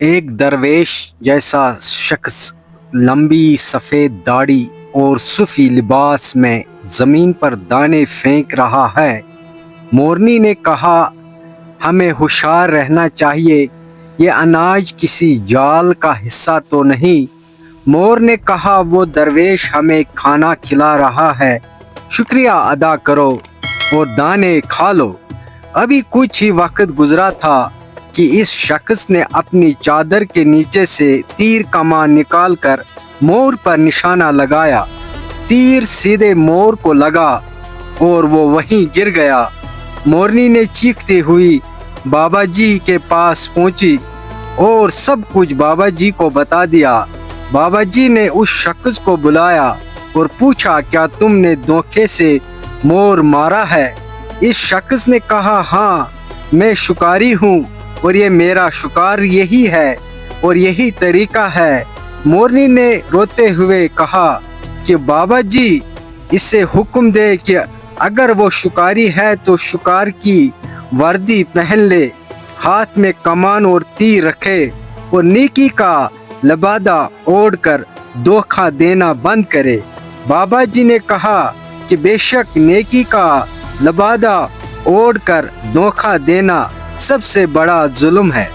ایک درویش جیسا شخص لمبی سفید داڑھی اور صوفی لباس میں زمین پر دانے پھینک رہا ہے۔ مورنی نے کہا، ہمیں ہوشیار رہنا چاہیے، یہ اناج کسی جال کا حصہ تو نہیں۔ مور نے کہا، وہ درویش ہمیں کھانا کھلا رہا ہے، شکریہ ادا کرو اور دانے کھا لو۔ ابھی کچھ ہی وقت گزرا تھا کہ اس شخص نے اپنی چادر کے نیچے سے تیر کمان نکال کر مور پر نشانہ لگایا۔ تیر سیدھے مور کو لگا اور وہ وہیں گر گیا۔ مورنی نے چیختی ہوئی بابا جی کے پاس پہنچی اور سب کچھ بابا جی کو بتا دیا۔ بابا جی نے اس شخص کو بلایا اور پوچھا، کیا تم نے دھوکے سے مور مارا ہے؟ اس شخص نے کہا، ہاں میں شکاری ہوں اور یہ میرا شکار یہی ہے اور یہی طریقہ ہے۔ مورنی نے روتے ہوئے کہا کہ بابا جی اسے حکم دے کہ اگر وہ شکاری ہے تو شکار کی وردی پہن لے، ہاتھ میں کمان اور تیر رکھے اور نیکی کا لبادہ اوڑھ کر دھوکہ دینا بند کرے۔ بابا جی نے کہا کہ بے شک نیکی کا لبادہ اوڑھ کر دھوکہ دینا سب سے بڑا ظلم ہے۔